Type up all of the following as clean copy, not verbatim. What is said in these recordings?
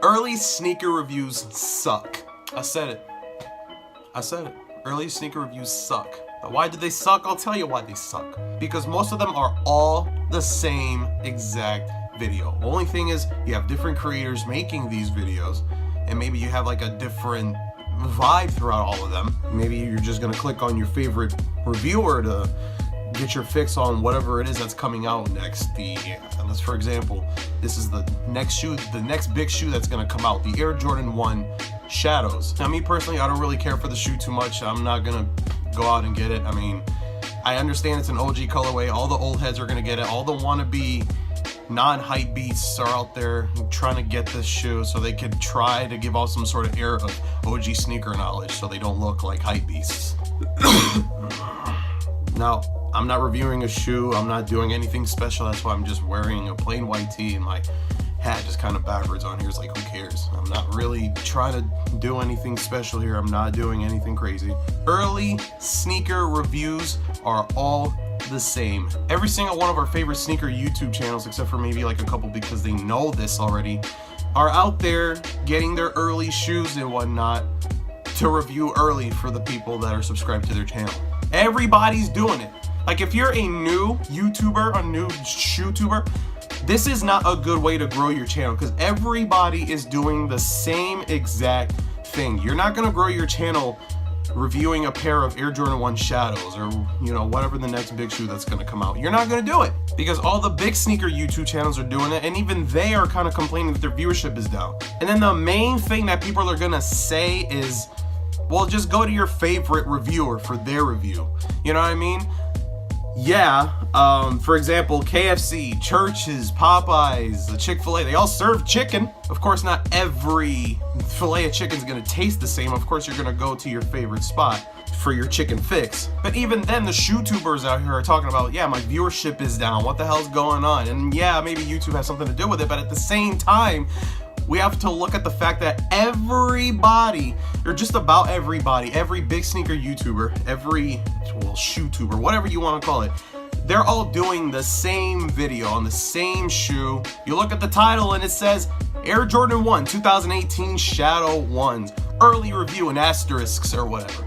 Early sneaker reviews suck. I said it. Early sneaker reviews suck. Now, why do they suck? I'll tell you why they suck. Because most of them are all the same exact video. The only thing is you have different creators making these videos, and maybe you have like a different vibe throughout all of them. Maybe you're just gonna click on your favorite reviewer to get your fix on whatever it is that's coming out next. Unless, for example, this is the next shoe, the next big shoe that's gonna come out, the Air Jordan 1 Shadows. Now, me personally, I don't really care for the shoe too much. I'm not gonna go out and get it. I mean, I understand it's an OG colorway. All the old heads are gonna get it. All the wannabe non-hype beasts are out there trying to get this shoe so they could try to give off some sort of air of OG sneaker knowledge so they don't look like hype beasts. Now, I'm not reviewing a shoe. I'm not doing anything special. That's why I'm just wearing a plain white tee and my hat just kind of backwards on here. It's like, who cares? I'm not really trying to do anything special here. I'm not doing anything crazy. Early sneaker reviews are all the same. Every single one of our favorite sneaker YouTube channels, except for maybe like a couple because they know this already, are out there getting their early shoes and whatnot to review early for the people that are subscribed to their channel. Everybody's doing it. Like, if you're a new YouTuber, a new shoe-tuber, this is not a good way to grow your channel because everybody is doing the same exact thing. You're not gonna grow your channel reviewing a pair of Air Jordan 1 Shadows or, you know, whatever the next big shoe that's gonna come out. You're not gonna do it because all the big sneaker YouTube channels are doing it, and even they are kind of complaining that their viewership is down. And then the main thing that people are gonna say is, well, just go to your favorite reviewer for their review. You know what I mean? Yeah, for example, KFC, Church's, Popeyes, the Chick-fil-A, they all serve chicken. Of course, not every fillet of chicken is gonna taste the same. Of course, you're gonna go to your favorite spot for your chicken fix. But even then, the shoe tubers out here are talking about, yeah, my viewership is down. What the hell's going on? And yeah, maybe YouTube has something to do with it, but at the same time, we have to look at the fact that everybody, or just about everybody, every big sneaker YouTuber, every, well, shoe tuber, whatever you want to call it, they're all doing the same video on the same shoe. You look at the title and it says Air Jordan 1 2018 Shadow 1s, early review and asterisks or whatever.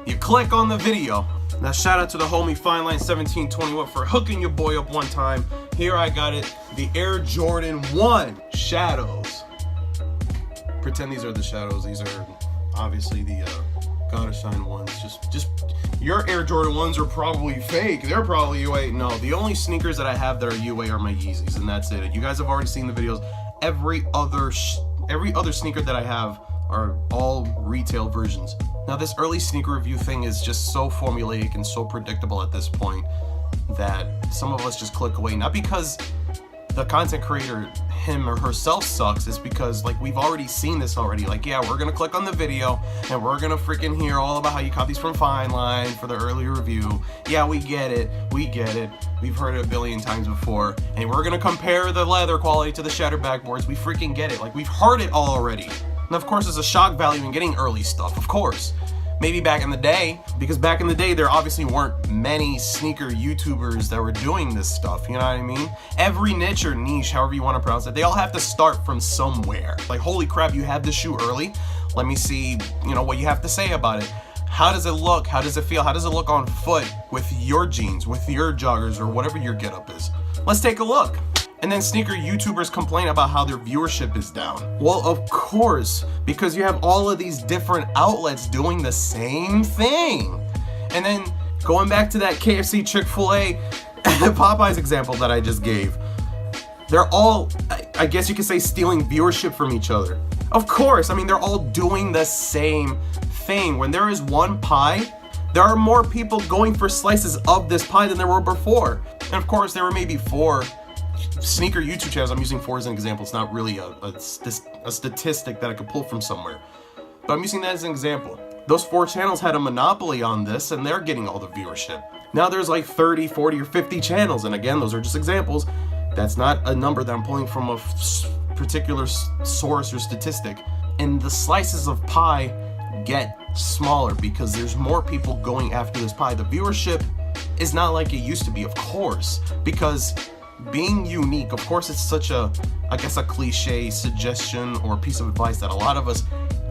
You click on the video. Now, shout out to the homie Fineline1721 for hooking your boy up one time. Here I got it, the Air Jordan 1 Shadows. Pretend these are the Shadows. These are obviously the Gotta Shine ones. Just your Air Jordan 1s are probably fake. They're probably UA. No, the only sneakers that I have that are UA are my Yeezys, and that's it. You guys have already seen the videos. Every other sneaker that I have are all retail versions. Now, this early sneaker review thing is just so formulaic and so predictable at this point that some of us just click away. Not because the content creator, him or herself, sucks. It's because, like, we've already seen this already. Like, yeah, we're gonna click on the video and we're gonna freaking hear all about how you caught these from Fineline for the early review. Yeah, we get it. We've heard it a billion times before. And we're gonna compare the leather quality to the shattered backboards. We freaking get it. Like, we've heard it all already. And of course, there's a shock value in getting early stuff, of course. Maybe back in the day, because back in the day, there obviously weren't many sneaker YouTubers that were doing this stuff, you know what I mean? Every niche or niche, however you want to pronounce it, they all have to start from somewhere. Like, holy crap, you have this shoe early? Let me see, you know, what you have to say about it. How does it look? How does it feel? How does it look on foot with your jeans, with your joggers, or whatever your getup is? Let's take a look. And then sneaker YouTubers complain about how their viewership is down. Well, of course, because you have all of these different outlets doing the same thing. And then going back to that KFC, Chick-fil-A, Popeyes example that I just gave, they're all, I guess you could say, stealing viewership from each other. Of course, I mean, they're all doing the same thing. When there is one pie, there are more people going for slices of this pie than there were before. And of course, there were maybe 4 sneaker YouTube channels. I'm using 4 as an example. It's not really a statistic that I could pull from somewhere, but I'm using that as an example. Those 4 channels had a monopoly on this, and they're getting all the viewership. Now there's like 30, 40, or 50 channels, and again, those are just examples. That's not a number that I'm pulling from a particular source or statistic. And the slices of pie get smaller because there's more people going after this pie. The viewership is not like it used to be, of course, because being unique. Of course, it's such a, I guess, a cliche suggestion or piece of advice that a lot of us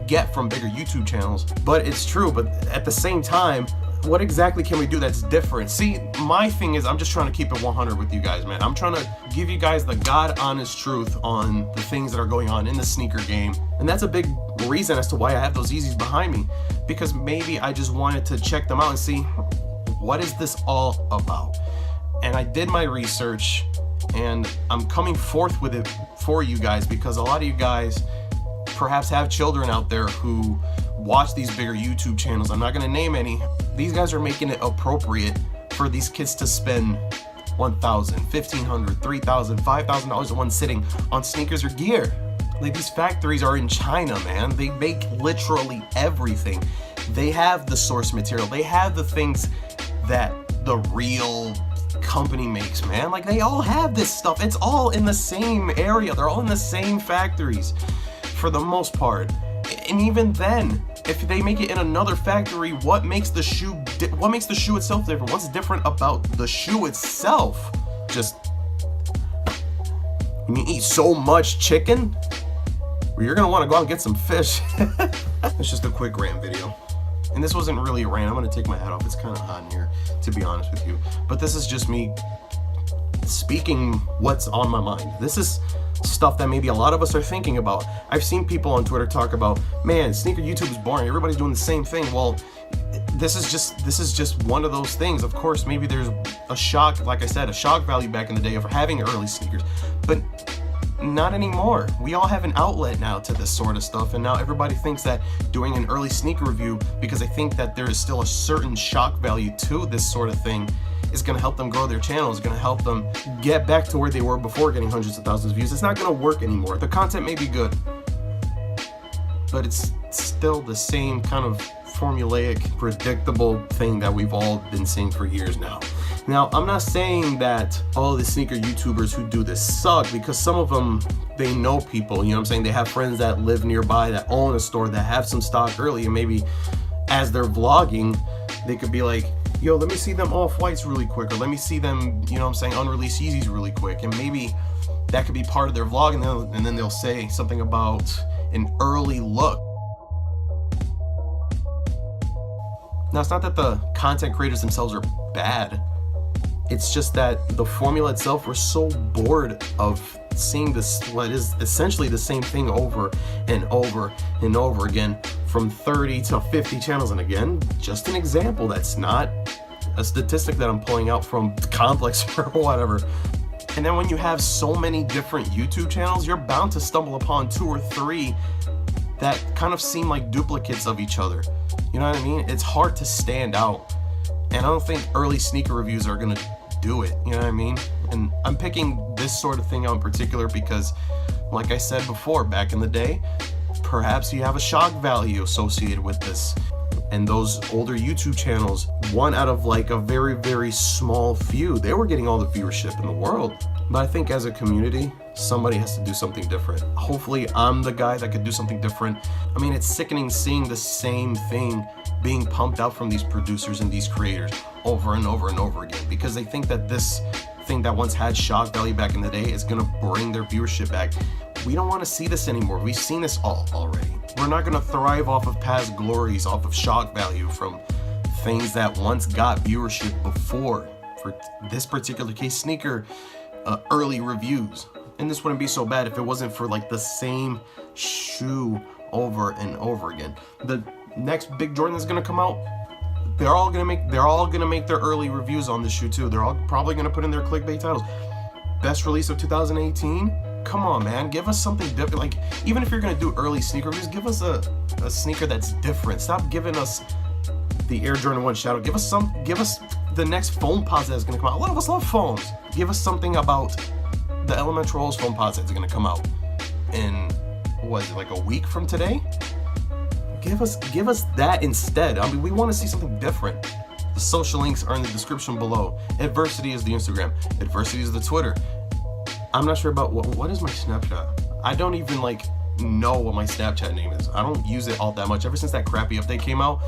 get from bigger YouTube channels, but it's true. But at the same time, what exactly can we do that's different? See, my thing is, I'm just trying to keep it 100 with you guys, man. I'm trying to give you guys the God honest truth on the things that are going on in the sneaker game. And that's a big reason as to why I have those Yeezys behind me, because maybe I just wanted to check them out and see, what is this all about? And I did my research, and I'm coming forth with it for you guys, because a lot of you guys perhaps have children out there who watch these bigger YouTube channels. I'm not gonna name any. These guys are making it appropriate for these kids to spend $1,000, $1,500, $3,000, $5,000 in one sitting on sneakers or gear. Like, these factories are in China, man. They make literally everything. They have the source material. They have the things that the real company makes, man. Like, they all have this stuff. It's all in the same area. They're all in the same factories for the most part. And even then, if they make it in another factory, what makes the shoe itself different? What's different about the shoe itself? Just, when you eat so much chicken, well, you're gonna want to go out and get some fish. It's just a quick rant video. And this wasn't really a rant. I'm gonna take my hat off. It's kind of hot in here, to be honest with you. But this is just me speaking what's on my mind. This is stuff that maybe a lot of us are thinking about. I've seen people on Twitter talk about, man, sneaker YouTube is boring. Everybody's doing the same thing. Well, this is just one of those things. Of course, maybe there's a shock, like I said, a shock value back in the day of having early sneakers, but not anymore. We all have an outlet now to this sort of stuff, and now everybody thinks that doing an early sneaker review, because they think that there is still a certain shock value to this sort of thing, is going to help them grow their channel, is going to help them get back to where they were before getting hundreds of thousands of views. It's not going to work anymore. The content may be good, but it's still the same kind of formulaic, predictable thing that we've all been seeing for years now. Now, I'm not saying that all the sneaker YouTubers who do this suck, because some of them, they know people, you know what I'm saying? They have friends that live nearby, that own a store, that have some stock early, and maybe as they're vlogging, they could be like, yo, let me see them off-whites really quick, or let me see them, you know what I'm saying, unreleased Yeezys really quick. And maybe that could be part of their vlog, and then they'll say something about an early look. Now, it's not that the content creators themselves are bad. It's just that the formula itself, we're so bored of seeing this, what is essentially the same thing over and over and over again from 30 to 50 channels. And again, just an example, that's not a statistic that I'm pulling out from Complex or whatever. And then when you have so many different YouTube channels, you're bound to stumble upon 2 or 3 that kind of seem like duplicates of each other. You know what I mean? It's hard to stand out. And I don't think early sneaker reviews are gonna do it, you know what I mean? And I'm picking this sort of thing out in particular because, like I said before, back in the day, perhaps you have a shock value associated with this. And those older YouTube channels, one out of like a very, very small few, they were getting all the viewership in the world. But I think as a community, somebody has to do something different. Hopefully I'm the guy that could do something different. I mean, it's sickening seeing the same thing being pumped out from these producers and these creators over and over and over again, because they think that this thing that once had shock value back in the day is gonna bring their viewership back. We don't want to see this anymore. We've seen this all already. We're not gonna thrive off of past glories, off of shock value from things that once got viewership before. For this particular case, sneaker early reviews. And this wouldn't be so bad if it wasn't for like the same shoe over and over again. The next big Jordan that's gonna come out, they're all gonna make their early reviews on this shoe too. They're all probably gonna put in their clickbait titles. Best release of 2018. Come on, man, give us something different. Like, even if you're gonna do early sneaker reviews, give us a sneaker that's different. Stop giving us the Air Jordan 1 Shadow. Give us the next foam posit that's gonna come out. A lot of us love foams. Give us something about the Elemental Rose foam posit that's gonna come out in, what is it, like a week from today? Give us that instead. I mean, we want to see something different. The social links are in the description below. Adversity is the Instagram. Adversity is the Twitter. I'm not sure about what is my Snapchat. I don't even like know what my Snapchat name is. I don't use it all that much. Ever since that crappy update came out,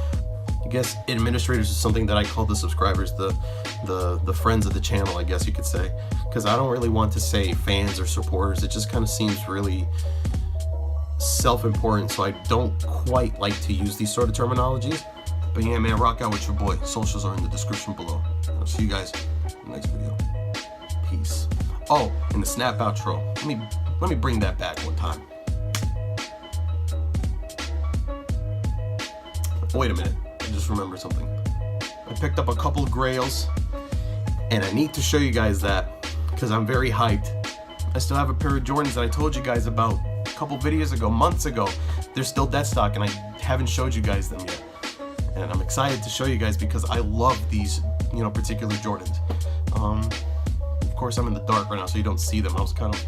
I guess administrators is something that I call the subscribers, the friends of the channel, I guess you could say, because I don't really want to say fans or supporters. It just kind of seems really self-important, so I don't quite like to use these sort of terminologies. But yeah, man, rock out with your boy. Socials are in the description below. I'll see you guys in the next video. Peace. Oh, and the snap outro. Let me bring that back one time. Wait a minute. I just remembered something. I picked up a couple of grails, and I need to show you guys that because I'm very hyped. I still have a pair of Jordans that I told you guys about a couple videos ago, months ago. They're still dead stock, and I haven't showed you guys them yet. And I'm excited to show you guys because I love these, particular Jordans. Of course, I'm in the dark right now, so you don't see them. I was kind of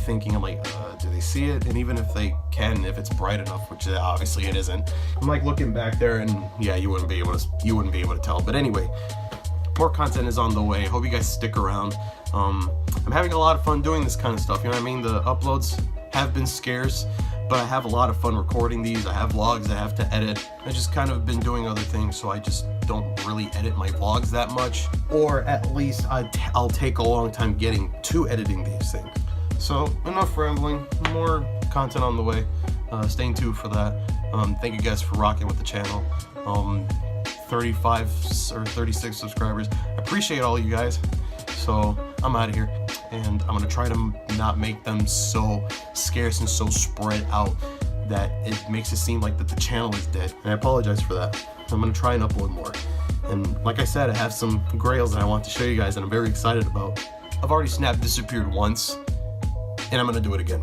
thinking, I'm like, do they see it? And even if they can, if it's bright enough, which obviously it isn't, I'm like looking back there, and yeah, you wouldn't be able to tell. But anyway, more content is on the way. Hope you guys stick around. I'm having a lot of fun doing this kind of stuff. You know what I mean? The uploads have been scarce, but I have a lot of fun recording these. I have vlogs I have to edit. I just kind of been doing other things, so I just don't really edit my vlogs that much, or at least I'll take a long time getting to editing these things. So enough rambling, more content on the way. Stay tuned for that. Thank you guys for rocking with the channel. 35 or 36 subscribers. I appreciate all you guys. So I'm out of here, and I'm gonna try to not make them so scarce and so spread out that it makes it seem like that the channel is dead. And I apologize for that. I'm gonna try and upload more. And like I said, I have some grails that I want to show you guys that I'm very excited about. I've already snapped disappeared once, and I'm gonna do it again.